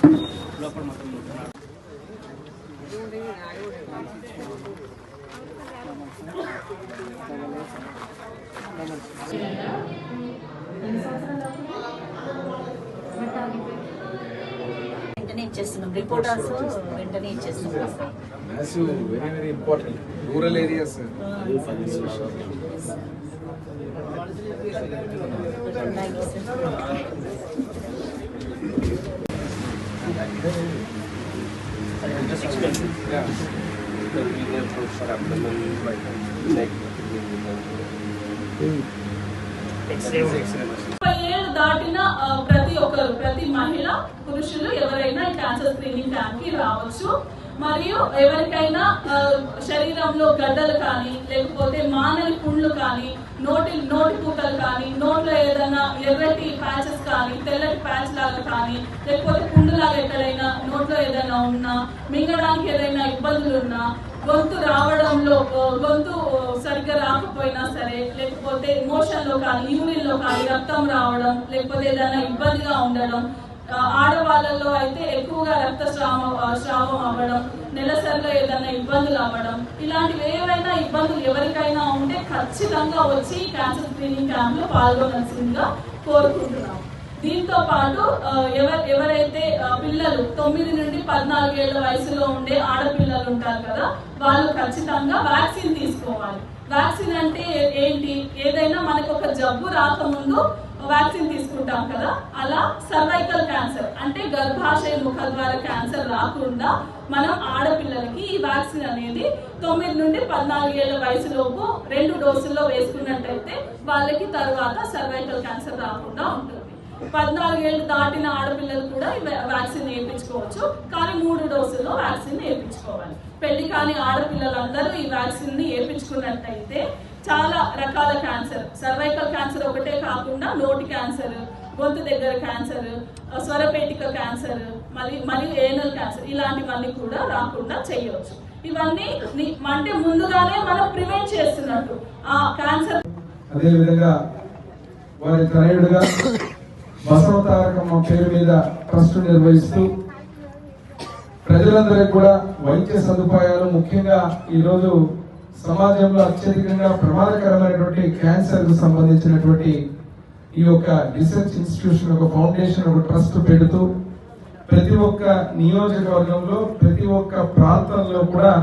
లోపల మొత్తం వెంటనే ఇచ్చేస్తున్నాం, రిపోర్టర్స్ వెంటనే ఇచ్చేస్తున్నాం. Very very important rural areas. దాటిన ప్రతి మహిళ పురుషులు ఎవరైనా ఈ క్యాన్సర్ స్క్రీనింగ్ క్యాంప్ కి రావచ్చు. మరియు ఎవరికైనా శరీరంలో గడ్డలు కానీ, లేకపోతే మానని పుండ్లు కానీ, నోటి పూతలు కానీ, నోట్లో ఏదైనా ఎర్రటి ప్యాచెస్ కానీ, తెల్లటి ప్యాచ్ లాగా కానీ, లేకపోతే పుండులాగా ఎక్కడైనా నోట్లో ఏదైనా ఉన్నా, మింగడానికి ఏదైనా ఇబ్బందులు ఉన్నా, గొంతు రావడంలో గొంతు సరిగ్గా రాకపోయినా సరే, లేకపోతే మోషన్ లో కానీ, యూరిన్ లో కానీ రక్తం రావడం, లేకపోతే ఏదైనా ఇబ్బందిగా ఉండడం, ఆడవాళ్ళలో అయితే ఎక్కువగా రక్తస్రావం అవ్వడం, నెలసరిలో ఏదైనా ఇబ్బందులు అవ్వడం, ఇలాంటివి ఏవైనా ఇబ్బందులు ఎవరికైనా ఉంటే ఖచ్చితంగా వచ్చి క్యాన్సర్ స్క్రీనింగ్ క్యాంప్ లో పాల్గొనాల్సిందిగా కోరుకుంటున్నాం. దీంతో పాటు ఎవరైతే పిల్లలు 9 నుండి 14 ఏళ్ల వయసులో ఉండే ఆడపిల్లలు ఉంటారు కదా, వాళ్ళు ఖచ్చితంగా వ్యాక్సిన్ తీసుకోవాలి. వ్యాక్సిన్ అంటే ఏంటి? ఏదైనా మనకు ఒక జబ్బు రాకముందు వ్యాక్సిన్ తీసుకుంటాం కదా, అలా సర్వైకల్ క్యాన్సర్ అంటే గర్భాశయ ముఖద్వార క్యాన్సర్ రాకుండా మనం ఆడపిల్లలకి ఈ వ్యాక్సిన్ అనేది 9 నుండి 14 ఏళ్ల వయసులోపు 2 డోసుల్లో వేసుకున్నట్టయితే వాళ్ళకి తర్వాత సర్వైకల్ క్యాన్సర్ రాకుండా ఉంటుంది. 14 ఏళ్ళు దాటిన ఆడపిల్లలు కూడా వ్యాక్సిన్ వేయించుకోవచ్చు, కానీ 3 డోసుల్లో వ్యాక్సిన్ వేయించుకోవాలి. పెళ్లి కాని ఆడపిల్లలందరూ ఈ వ్యాక్సిన్ ని వేయించుకున్నట్టయితే చాలా రకాల క్యాన్సర్, సర్వైకల్ క్యాన్సర్ ఒకటే కాకుండా నోటి క్యాన్సర్, గొంతు దగ్గర క్యాన్సర్, స్వరపేటిక క్యాన్సర్, మరియు ఏనల్ క్యాన్సర్, ఇలాంటివన్నీ కూడా రాకుండా చేయవచ్చు. ఇవన్నీ అంటే ముందుగానే మనం ప్రివెంట్ చేస్తున్నట్టు ఆ క్యాన్సర్. అదే విధంగా వారి తనయుడుగా బసవతారకమ్మ పేరు మీద ట్రస్ట్ నిర్వహిస్తూ ప్రజలందరికీ కూడా వైద్య సదుపాయాలు, ముఖ్యంగా ఈరోజు సమాజంలో అత్యధికంగా ప్రమాదకరమైనటువంటి క్యాన్సర్ కు సంబంధించినటువంటి ఈ యొక్క రీసెర్చ్ ఇన్స్టిట్యూషన్, ఒక ఫౌండేషన్, ఒక ట్రస్ట్ పెడుతూ ప్రతి ఒక్క నియోజకవర్గంలో, ప్రతి ఒక్క ప్రాంతంలో కూడా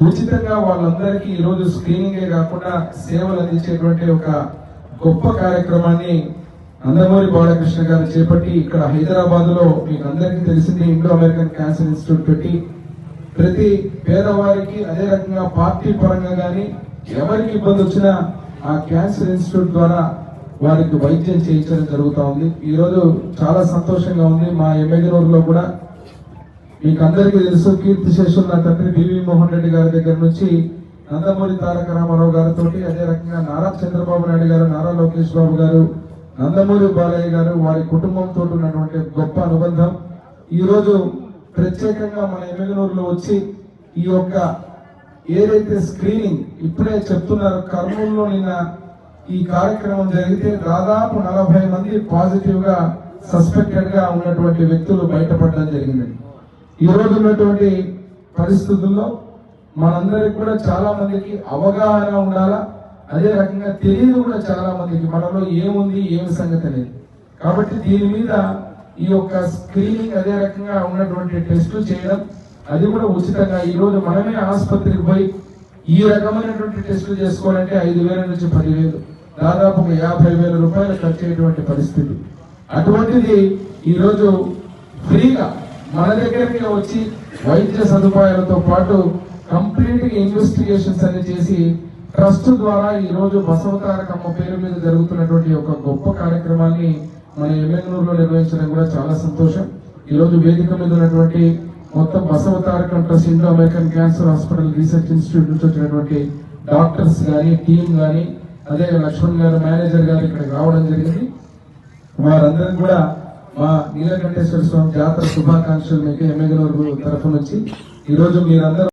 ఉచితంగా వాళ్ళందరికీ ఈరోజు స్క్రీనింగే కాకుండా సేవలు అందించేటువంటి ఒక గొప్ప కార్యక్రమాన్ని నందమూరి బాలకృష్ణ గారు చేపట్టి ఇక్కడ హైదరాబాద్ లో మీకు అందరికీ తెలిసింది ఇండో అమెరికన్ క్యాన్సర్ ఇన్స్టిట్యూట్ పెట్టి ప్రతి పేదవారికి, అదే రకంగా పార్టీ పరంగా కానీ ఎవరికి ఇబ్బంది వచ్చినా ఆ క్యాన్సర్ ఇన్స్టిట్యూట్ ద్వారా వారికి వైద్యం చేయించడం జరుగుతూ ఉంది. ఈ రోజు చాలా సంతోషంగా ఉంది. మా ఎమ్మెగనూరులో కూడా మీకు అందరికీ తెలుసు, కీర్తిశేషులు నా తండ్రి బివి మోహన్ రెడ్డి గారి దగ్గర నుంచి నందమూరి తారక రామారావు గారితో, అదే రకంగా నారా చంద్రబాబు నాయుడు గారు, నారా లోకేష్ బాబు గారు, నందమూరి బాలయ్య గారు, వారి కుటుంబంతో ఉన్నటువంటి గొప్ప అనుబంధం ఈ రోజు ప్రత్యేకంగా మన ఎమ్మెగనూరులో వచ్చి ఈ యొక్క ఏదైతే స్క్రీనింగ్ ఇప్పుడే చెప్తున్నారు, కర్నూలులో నిన్న ఈ కార్యక్రమం జరిగితే దాదాపు 40 మంది పాజిటివ్ గా సస్పెక్టెడ్ గా ఉన్నటువంటి వ్యక్తులు బయటపడడం జరిగింది. ఈ రోజు ఉన్నటువంటి పరిస్థితుల్లో మనందరికి కూడా చాలా మందికి అవగాహన ఉండాలా, అదే రకంగా తెలియదు కూడా చాలా మందికి మనలో ఏముంది ఏమి సంగతి అనేది. కాబట్టి దీని మీద ఈ యొక్క స్క్రీనింగ్, అదే రకంగా ఉన్నటువంటి టెస్టులు చేయడం, అది కూడా ఉచితంగా. ఈ రోజు మనమే ఆసుపత్రికి పోయి ఈ రకమైనటువంటి టెస్టులు చేసుకోవాలంటే 5,000 నుంచి 10,000, దాదాపు 50,000 రూపాయలు ఖర్చు అయ్యేటువంటి పరిస్థితి. అటువంటిది ఈ రోజు ఫ్రీగా మన దగ్గరికి వచ్చి వైద్య సదుపాయాలతో పాటు కంప్లీట్ గా ఇన్వెస్టిగేషన్స్ అన్ని చేసి ట్రస్ట్ ద్వారా ఈ రోజు బసవతారకమ్మ పేరు మీద జరుగుతున్నటువంటి ఒక గొప్ప కార్యక్రమాన్ని మన ఎమ్మెగనూరులో నిర్వహించడం కూడా చాలా సంతోషం. ఈ రోజు వేదిక మీద ఉన్నటువంటి మొత్తం Basavatarakam trust, Indo American cancer hospital research institute నుంచి వచ్చినటువంటి డాక్టర్స్ గానీ, టీమ్ గానీ, అదే లక్ష్మణ్ గారు మేనేజర్ గారు ఇక్కడికి రావడం జరిగింది. వారందరం కూడా మా నీలకంఠేశ్వర స్వామి జాతర శుభాకాంక్షలు మీకు ఎమ్మెగనూరు తరఫు నుంచి. ఈ రోజు మీరందరూ